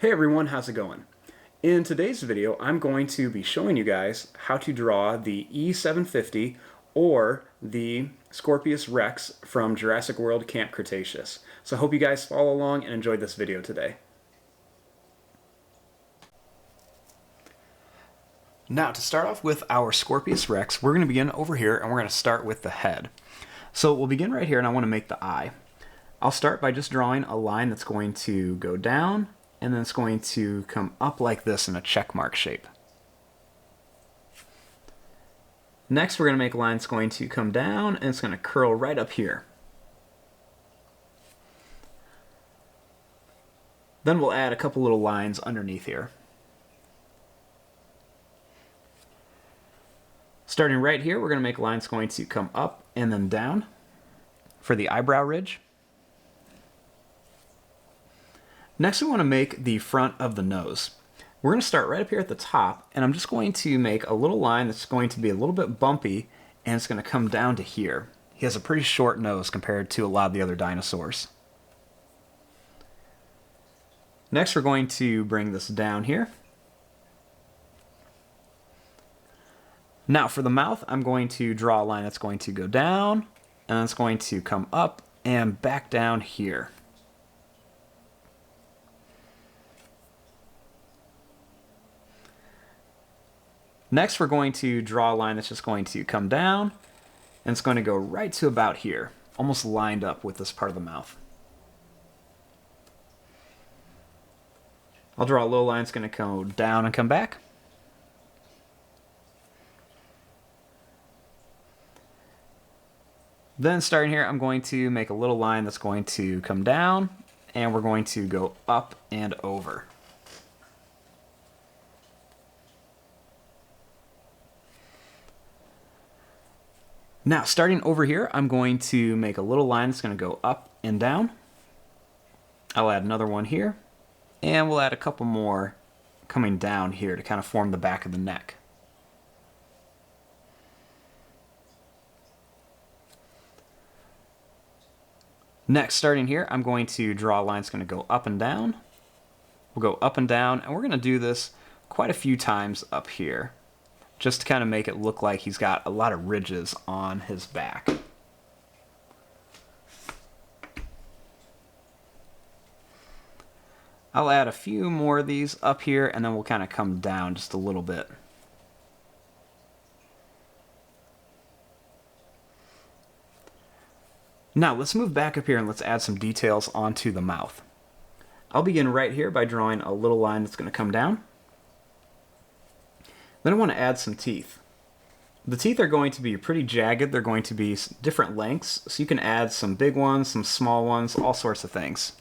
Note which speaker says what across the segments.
Speaker 1: Hey everyone, how's it going? In today's video, I'm going to be showing you guys how to draw the E750 or the Scorpious Rex from Jurassic World Camp Cretaceous. So I hope you guys follow along and enjoy this video today. Now, to start off with our Scorpious Rex, we're going to begin over here and we're going to start with the head. So we'll begin right here and I want to make the eye. I'll start by just drawing a line that's going to go down and then it's going to come up like this in a check mark shape. Next, we're going to make a line that's going to come down and it's going to curl right up here. Then we'll add a couple little lines underneath here. Starting right here, we're going to make a line that's going to come up and then down for the eyebrow ridge. Next, we want to make the front of the nose. We're going to start right up here at the top, and I'm just going to make a little line that's going to be a little bit bumpy, and it's going to come down to here. He has a pretty short nose compared to a lot of the other dinosaurs. Next, we're going to bring this down here. Now, for the mouth, I'm going to draw a line that's going to go down, and it's going to come up and back down here. Next, we're going to draw a line that's just going to come down, and it's going to go right to about here, almost lined up with this part of the mouth. I'll draw a little line that's going to go down and come back. Then starting here, I'm going to make a little line that's going to come down, and we're going to go up and over. Now, starting over here, I'm going to make a little line that's going to go up and down. I'll add another one here, and we'll add a couple more coming down here to kind of form the back of the neck. Next, starting here, I'm going to draw a line that's going to go up and down. We'll go up and down, and we're going to do this quite a few times up here, just to kind of make it look like he's got a lot of ridges on his back. I'll add a few more of these up here, and then we'll kind of come down just a little bit. Now, let's move back up here and let's add some details onto the mouth. I'll begin right here by drawing a little line that's going to come down. Then I want to add some teeth. The teeth are going to be pretty jagged. They're going to be different lengths, so you can add some big ones, some small ones, all sorts of things.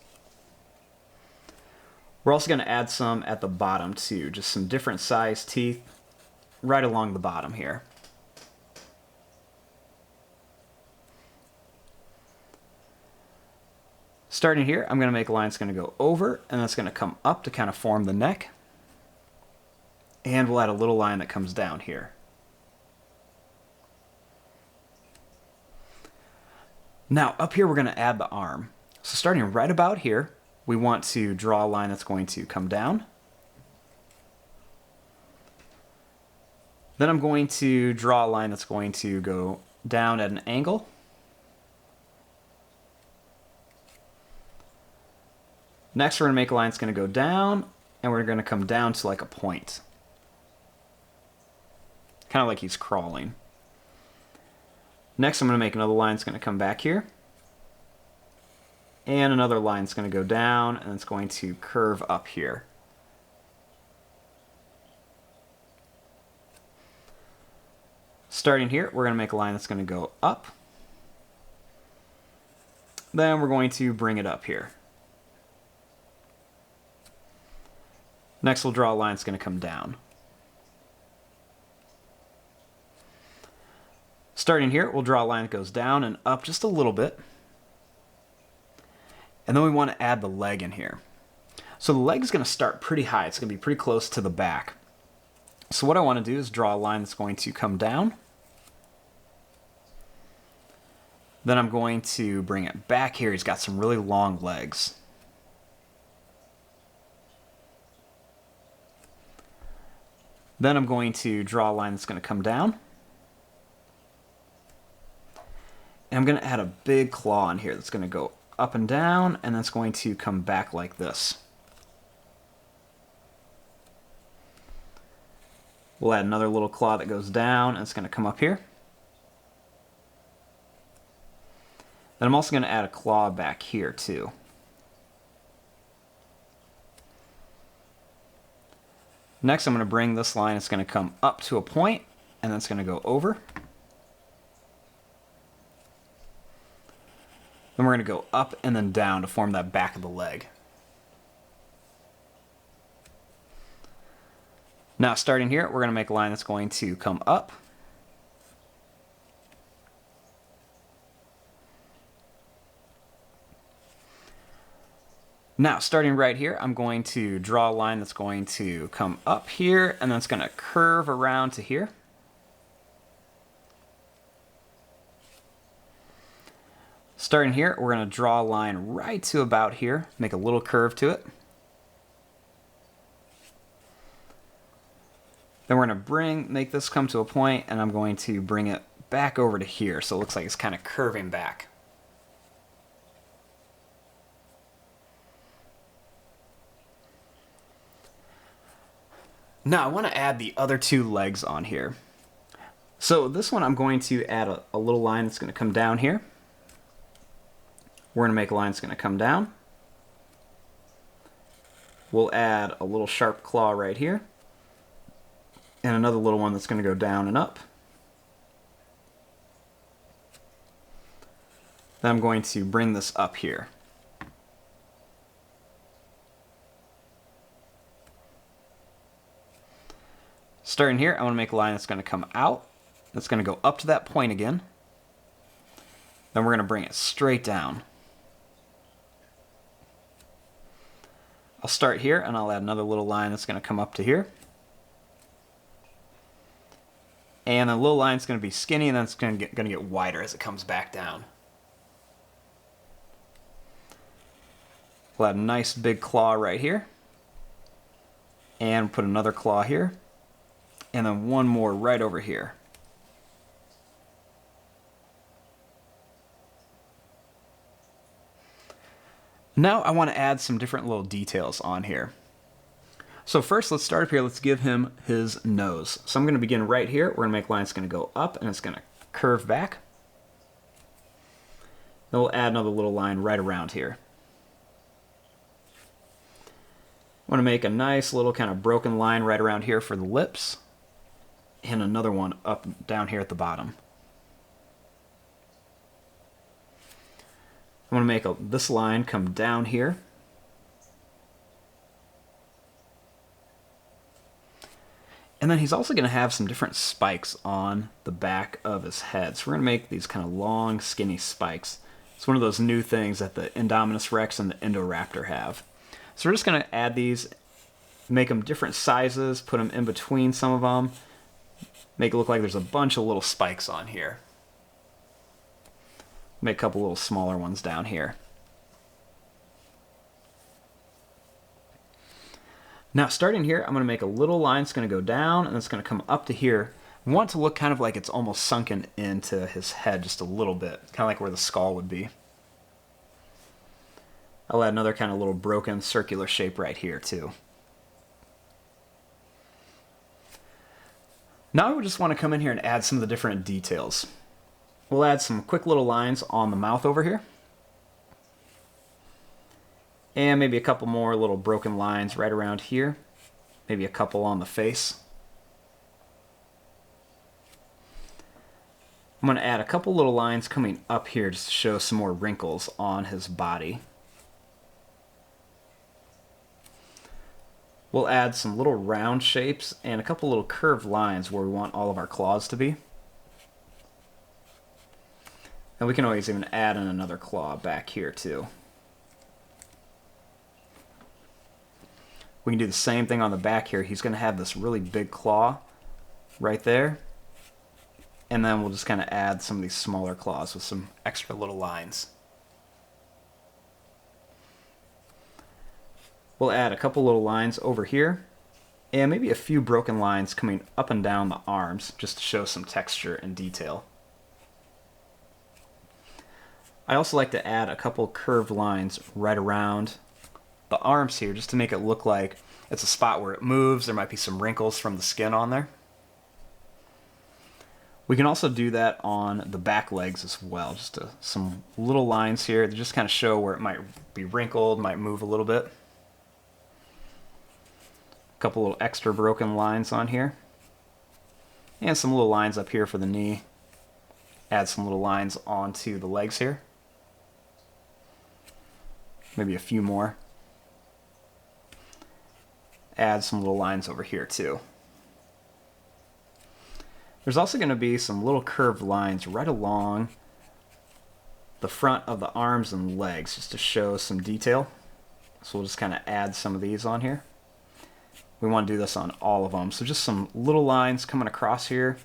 Speaker 1: We're also going to add some at the bottom too, just some different size teeth right along the bottom here. Starting here, I'm going to make a line that's going to go over, and that's going to come up to kind of form the neck. And we'll add a little line that comes down here. Now, up here we're going to add the arm. So starting right about here, we want to draw a line that's going to come down. Then I'm going to draw a line that's going to go down at an angle. Next, we're going to make a line that's going to go down, and we're going to come down to like a point. Kind of like he's crawling. Next, I'm going to make another line that's going to come back here. And another line that's going to go down, and it's going to curve up here. Starting here, we're going to make a line that's going to go up. Then we're going to bring it up here. Next, we'll draw a line that's going to come down. Starting here, we'll draw a line that goes down and up just a little bit. And then we want to add the leg in here. So the leg is going to start pretty high. It's going to be pretty close to the back. So what I want to do is draw a line that's going to come down. Then I'm going to bring it back here. He's got some really long legs. Then I'm going to draw a line that's going to come down. And I'm going to add a big claw in here that's going to go up and down, and that's going to come back like this. We'll add another little claw that goes down, and it's going to come up here. Then I'm also going to add a claw back here too. Next, I'm going to bring this line, it's going to come up to a point, and then it's going to go over. Then we're going to go up and then down to form that back of the leg. Now, starting here, we're going to make a line that's going to come up. Now, starting right here, I'm going to draw a line that's going to come up here, and then it's going to curve around to here. Starting here, we're going to draw a line right to about here, make a little curve to it. Then we're going to make this come to a point, and I'm going to bring it back over to here, so it looks like it's kind of curving back. Now I want to add the other two legs on here. So this one I'm going to add a little line that's going to come down here. We're going to make a line that's going to come down. We'll add a little sharp claw right here. And another little one that's going to go down and up. Then I'm going to bring this up here. Starting here, I want to make a line that's going to come out. That's going to go up to that point again. Then we're going to bring it straight down. I'll start here and I'll add another little line that's going to come up to here. And the little line's going to be skinny, and then it's going to get wider as it comes back down. We'll add a nice big claw right here. And put another claw here. And then one more right over here. Now I want to add some different little details on here. So first, let's start up here. Let's give him his nose. So I'm going to begin right here. We're going to make a line that's going to go up, and it's going to curve back. Then we'll add another little line right around here. I want to make a nice little kind of broken line right around here for the lips. And another one up down here at the bottom. I want to make this line come down here. And then he's also going to have some different spikes on the back of his head. So we're going to make these kind of long, skinny spikes. It's one of those new things that the Indominus Rex and the Indoraptor have. So we're just going to add these, make them different sizes, put them in between some of them, make it look like there's a bunch of little spikes on here. Make a couple little smaller ones down here. Now starting here, I'm going to make a little line that's going to go down, and it's going to come up to here. I want it to look kind of like it's almost sunken into his head just a little bit, kind of like where the skull would be. I'll add another kind of little broken circular shape right here too. Now we just want to come in here and add some of the different details. We'll add some quick little lines on the mouth over here. And maybe a couple more little broken lines right around here. Maybe a couple on the face. I'm going to add a couple little lines coming up here just to show some more wrinkles on his body. We'll add some little round shapes and a couple little curved lines where we want all of our claws to be. And we can always even add in another claw back here too. We can do the same thing on the back here. He's going to have this really big claw right there. And then we'll just kind of add some of these smaller claws with some extra little lines. We'll add a couple little lines over here. and maybe a few broken lines coming up and down the arms just to show some texture and detail. I also like to add a couple curved lines right around the arms here just to make it look like it's a spot where it moves. There might be some wrinkles from the skin on there. We can also do that on the back legs as well, just some little lines here that just kind of show where it might be wrinkled, might move a little bit. A couple little extra broken lines on here. And some little lines up here for the knee. Add some little lines onto the legs here. Maybe a few more. Add some little lines over here too. There's also going to be some little curved lines right along the front of the arms and legs just to show some detail. So we'll just kind of add some of these on here. We want to do this on all of them. So just some little lines coming across here.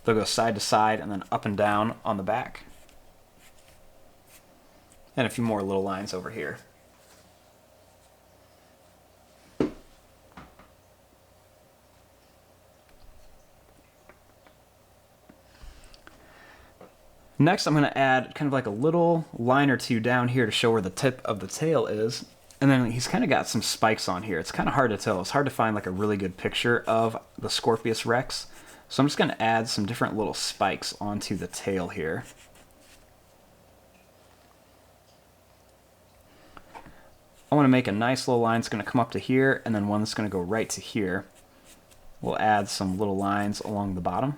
Speaker 1: They'll go side to side and then up and down on the back. And a few more little lines over here. Next, I'm going to add kind of like a little line or two down here to show where the tip of the tail is. And then he's kind of got some spikes on here. It's kind of hard to tell. It's hard to find like a really good picture of the Scorpius Rex. So I'm just going to add some different little spikes onto the tail here. I want to make a nice little line that's going to come up to here, and then one that's going to go right to here. We'll add some little lines along the bottom.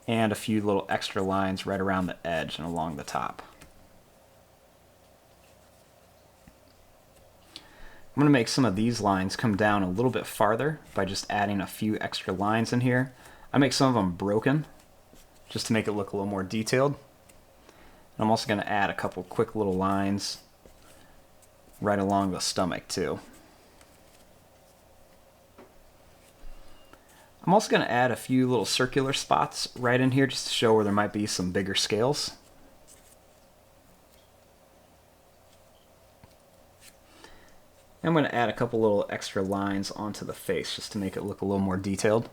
Speaker 1: And a few little extra lines right around the edge and along the top. I'm going to make some of these lines come down a little bit farther by just adding a few extra lines in here. I make some of them broken just to make it look a little more detailed. And I'm also going to add a couple quick little lines right along the stomach too. I'm also going to add a few little circular spots right in here just to show where there might be some bigger scales. I'm going to add a couple little extra lines onto the face just to make it look a little more detailed.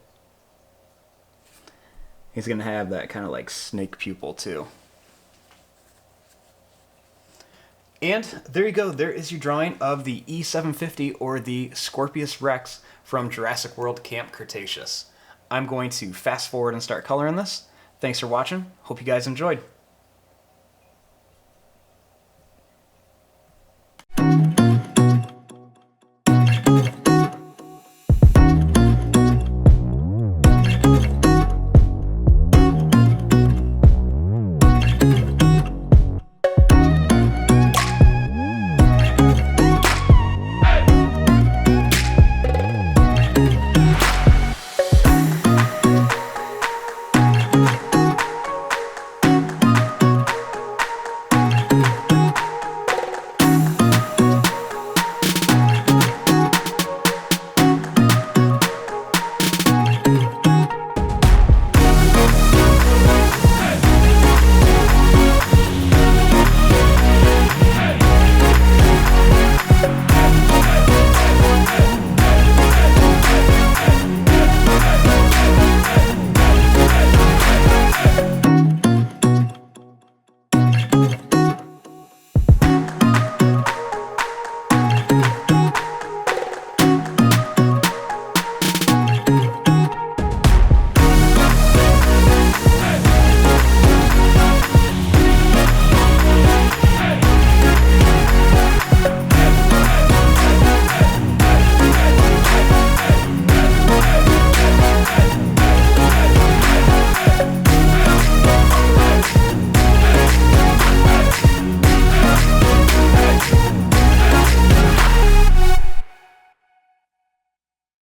Speaker 1: He's going to have that kind of like snake pupil too. And there you go, there is your drawing of the E750 or the Scorpius Rex from Jurassic World Camp Cretaceous. I'm going to fast forward and start coloring this. Thanks for watching, hope you guys enjoyed.